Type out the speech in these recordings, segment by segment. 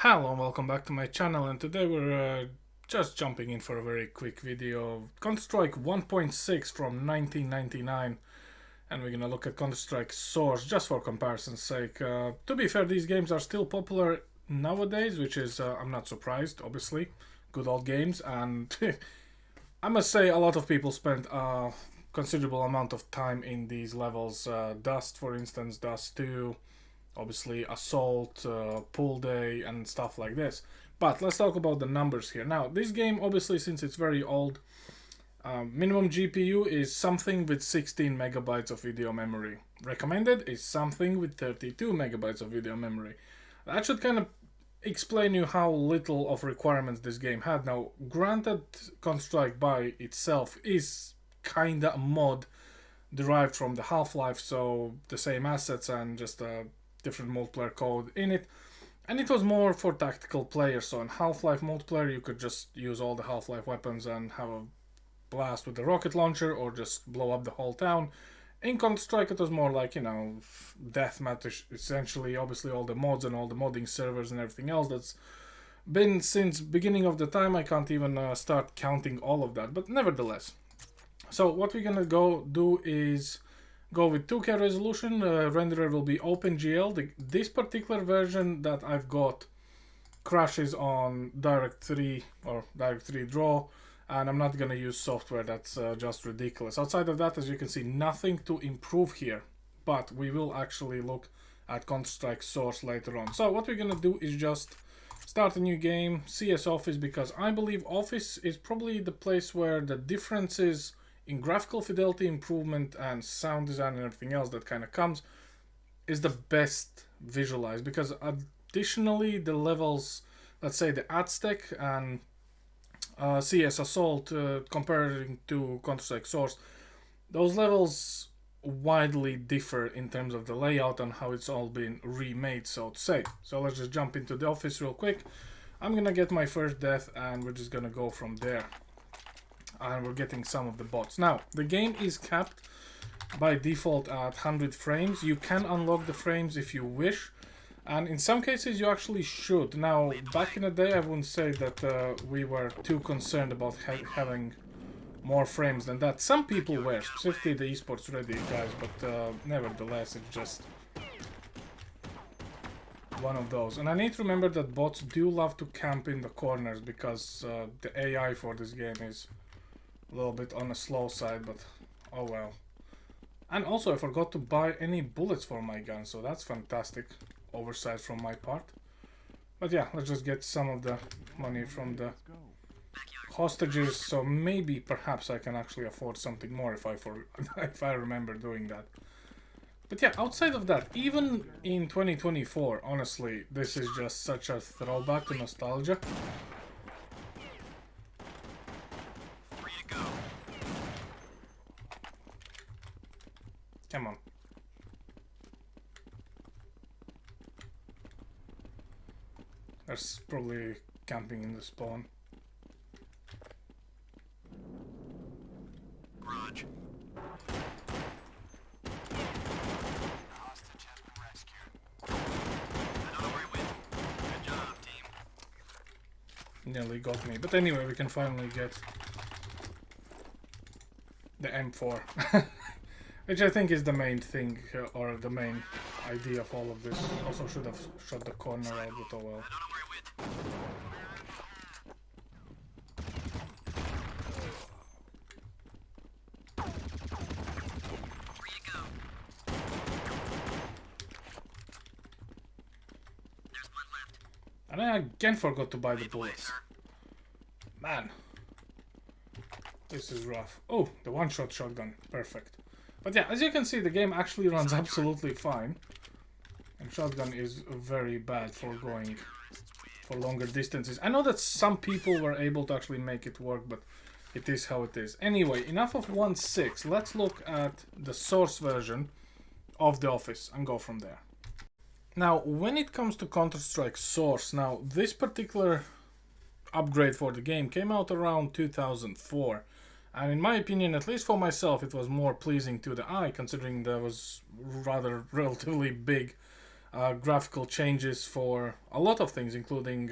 Hello and welcome back to my channel, and today we're just jumping in for a very quick video of Counter-Strike 1.6 from 1999, and we're gonna look at Counter-Strike Source just for comparison's sake. To be fair, these games are still popular nowadays, which is, I'm not surprised, obviously. Good old games, and I must say a lot of people spent a considerable amount of time in these levels. Dust, for instance, Dust 2, obviously Assault, Pool Day, and stuff like this. But let's talk about the numbers here. Now, this game, obviously, since it's very old, minimum GPU is something with 16 megabytes of video memory. Recommended is something with 32 megabytes of video memory. That should kind of explain you how little of requirements this game had. Now, granted, Counter-Strike by itself is kinda a mod derived from the Half-Life, so the same assets and just a different multiplayer code in it, and it was more for tactical players. So in Half-Life multiplayer you could just use all the Half-Life weapons and have a blast with the rocket launcher or just blow up the whole town. In Counter-Strike it was more like, you know, deathmatch essentially. Obviously all the mods and all the modding servers and everything else that's been since beginning of the time. I can't even start counting all of that, but nevertheless. So what we're gonna go do is go with 2K resolution. Renderer will be OpenGL. This particular version that I've got crashes on Direct3 or Direct3 Draw, and I'm not gonna use software. That's just ridiculous. Outside of that, as you can see, nothing to improve here, but we will actually look at Counter-Strike Source later on. So what we're gonna do is just start a new game, CS Office, because I believe Office is probably the place where the differences in graphical fidelity improvement and sound design and everything else that kind of comes is the best visualized, because additionally the levels, let's say the Aztec and CS Assault, comparing to Counter-Strike Source, those levels widely differ in terms of the layout and how it's all been remade, so to say. So let's just jump into the Office real quick. I'm gonna get my first death and we're just gonna go from there. And we're getting some of the bots. Now, the game is capped by default at 100 frames. You can unlock the frames if you wish, and in some cases you actually should. Now, back in the day, I wouldn't say that we were too concerned about having more frames than that. Some people were, specifically the esports ready guys, but nevertheless, it's just one of those. And I need to remember that bots do love to camp in the corners, because the AI for this game is a little bit on the slow side, but oh well. And also I forgot to buy any bullets for my gun, so that's fantastic oversight from my part. But yeah, let's just get some of the money from the hostages, so maybe perhaps I can actually afford something more if I remember doing that. But yeah, outside of that, even in 2024, honestly, this is just such a throwback to nostalgia. Come on. There's probably camping in the spawn. Garage. Hostage has been rescued. Another win. Good job, team. Nearly got me. But anyway, we can finally get the M4. Which I think is the main thing, or the main idea of all of this. Also should have shot the corner out, but oh well. And I again forgot to buy the bullets. Man. This is rough. Oh, the one-shot shotgun. Perfect. But yeah, as you can see, the game actually runs absolutely fine. And shotgun is very bad for going for longer distances. I know that some people were able to actually make it work, but it is how it is. Anyway, enough of 1.6. Let's look at the Source version of the Office and go from there. Now, when it comes to Counter-Strike Source, now this particular upgrade for the game came out around 2004. And in my opinion, at least for myself, it was more pleasing to the eye, considering there was rather relatively big graphical changes for a lot of things, including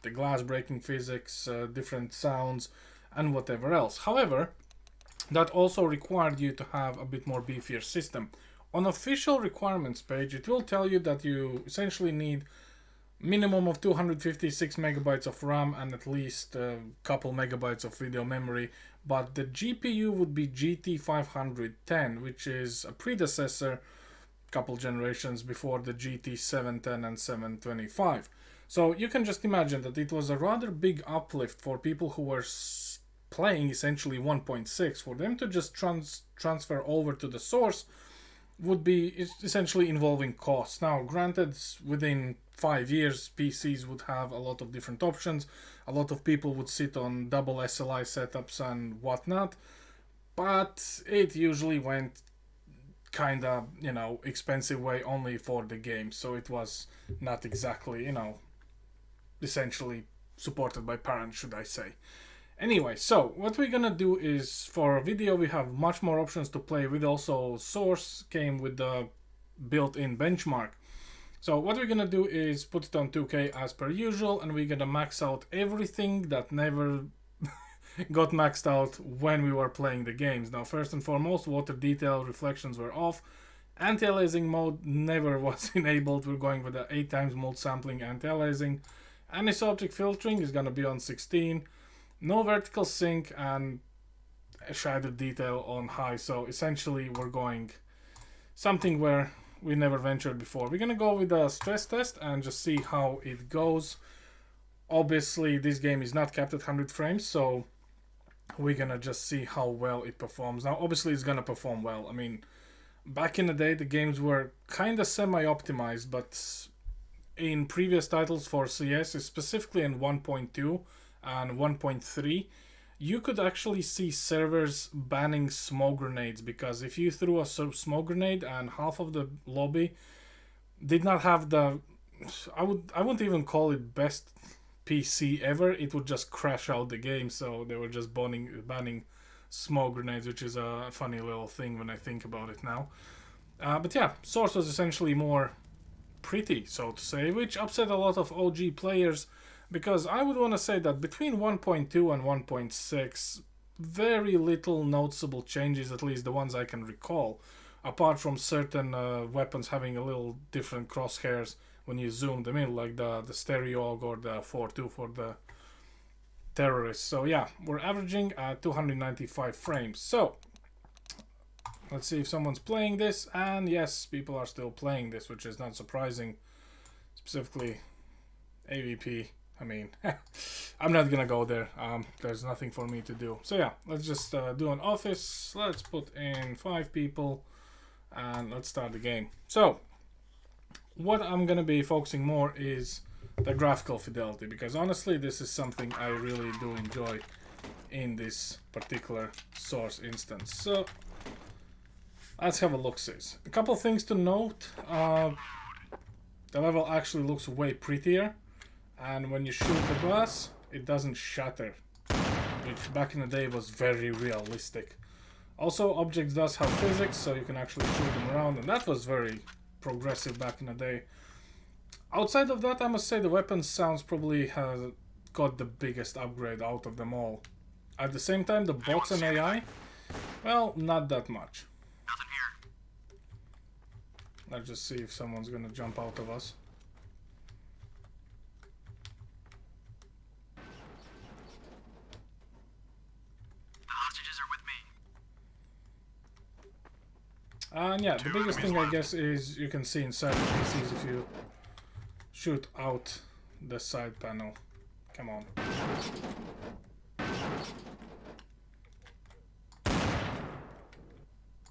the glass breaking physics, different sounds, and whatever else. However, that also required you to have a bit more beefier system. On official requirements page, it will tell you that you essentially need minimum of 256 megabytes of RAM and at least a couple megabytes of video memory, but the GPU would be GT510, which is a predecessor couple generations before the GT710 and 725. So you can just imagine that it was a rather big uplift for people who were playing essentially 1.6. For them to just transfer over to the source would be essentially involving costs. Now, granted, within 5 years, PCs would have a lot of different options. A lot of people would sit on double SLI setups and whatnot, but it usually went kind of, expensive way only for the game. So it was not exactly, essentially supported by parents, should I say. Anyway, so what we're gonna do is, for video we have much more options to play with. Also, Source came with the built-in benchmark. So what we're gonna do is put it on 2K as per usual, and we're gonna max out everything that never got maxed out when we were playing the games. Now, first and foremost, water detail reflections were off. Anti-aliasing mode never was enabled. We're going with the 8 times mode sampling anti-aliasing. Anisotropy filtering is gonna be on 16. No vertical sync and shadow detail on high. So essentially we're going something where we never ventured before. We're gonna go with a stress test and just see how it goes. Obviously this game is not capped at 100 frames, so we're gonna just see how well it performs. Now obviously it's gonna perform well. I mean, back in the day the games were kinda semi-optimized, but in previous titles for CS, specifically in 1.2 and 1.3, you could actually see servers banning smoke grenades, because if you threw a smoke grenade and half of the lobby did not have the, I wouldn't even call it best PC ever, it would just crash out the game. So they were just banning smoke grenades, which is a funny little thing when I think about it now. But yeah, Source was essentially more pretty, so to say, which upset a lot of OG players, because I would want to say that between 1.2 and 1.6, very little noticeable changes, at least the ones I can recall, apart from certain weapons having a little different crosshairs when you zoom them in, like the stereo or the 4.2 for the terrorists. So yeah, we're averaging at 295 frames. So let's see if someone's playing this, and yes, people are still playing this, which is not surprising, specifically AVP. I mean, I'm not gonna go there. There's nothing for me to do. So yeah, let's just do an office. Let's put in 5 people and let's start the game. So what I'm gonna be focusing more is the graphical fidelity, because honestly this is something I really do enjoy in this particular Source instance. So let's have a look-see. A couple things to note. The level actually looks way prettier. And when you shoot the glass, it doesn't shatter, which back in the day was very realistic. Also, objects does have physics, so you can actually shoot them around, and that was very progressive back in the day. Outside of that, I must say the weapons sounds probably has got the biggest upgrade out of them all. At the same time, the bots and AI, well, not that much. Nothing here. Let's just see if someone's gonna jump out of us. And yeah, the biggest thing I guess is you can see inside the PCs if you shoot out the side panel. Come on.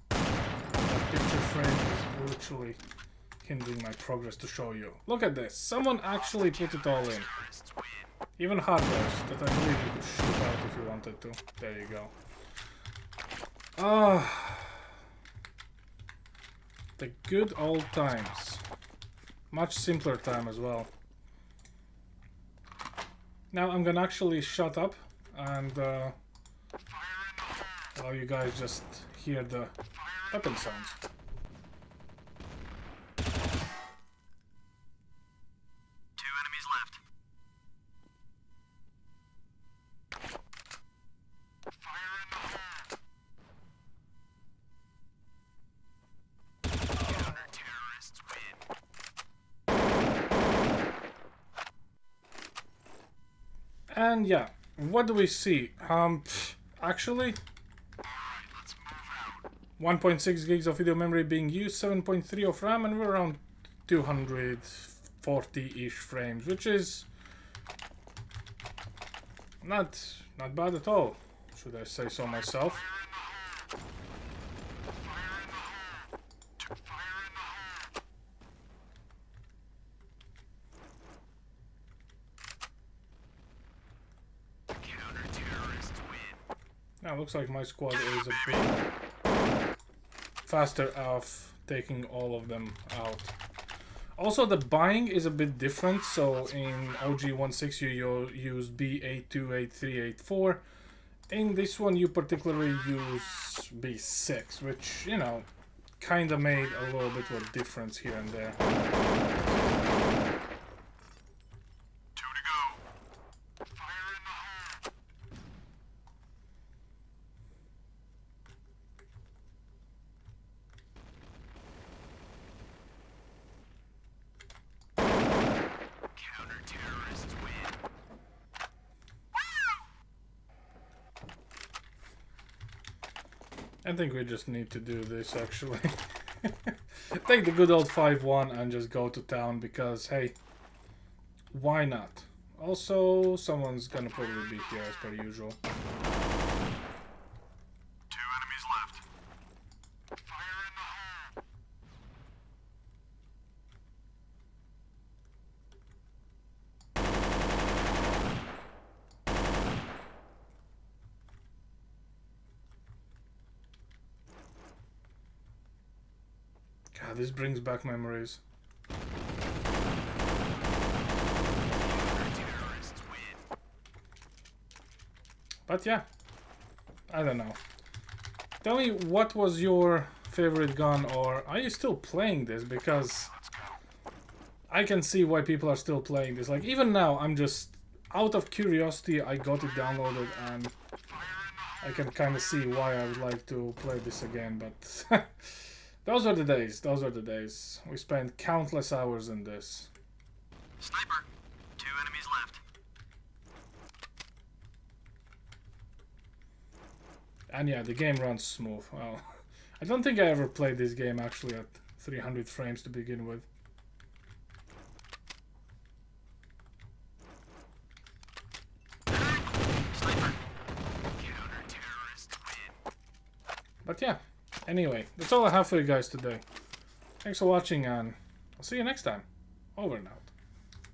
That picture frame is literally hindering my progress to show you. Look at this. Someone actually put it all in. Even hardware that I believe you could shoot out if you wanted to. There you go. The good old times. Much simpler time as well. Now I'm gonna actually shut up and allow you guys just hear the weapon sounds. left. Fire in the hole. Counter-terrorists win. And yeah, what do we see? Actually, 1.6 gigs of video memory being used, 7.3 of RAM, and we're around 240-ish frames, which is not bad at all, should I say so myself. Now looks like my squad is a bit faster off taking all of them out. Also, the buying is a bit different. So in OG16 you use B828384. In this one you particularly use B6, which, you know, kind of made a little bit of a difference here and there. 2 to go. Fire in the hole. Counter-terrorists win. I think we just need to do this, actually. Take the good old 5-1 and just go to town, because, hey, why not? Also, someone's gonna probably be here as per usual. 2 enemies left. Fire in the hole. God, this brings back memories. Counter-terrorists win. But yeah, I don't know. Tell me, what was your favorite gun, or are you still playing this? Because I can see why people are still playing this. Like, even now, I'm just, out of curiosity, I got it downloaded, and I can kind of see why I would like to play this again, but those were the days, those were the days. We spent countless hours in this. Sniper. 2 enemies left. And yeah, the game runs smooth. Well, I don't think I ever played this game actually at 300 frames to begin with. Sniper. Counter-terrorists win. But yeah, anyway, that's all I have for you guys today. Thanks for watching, and I'll see you next time. Over and out.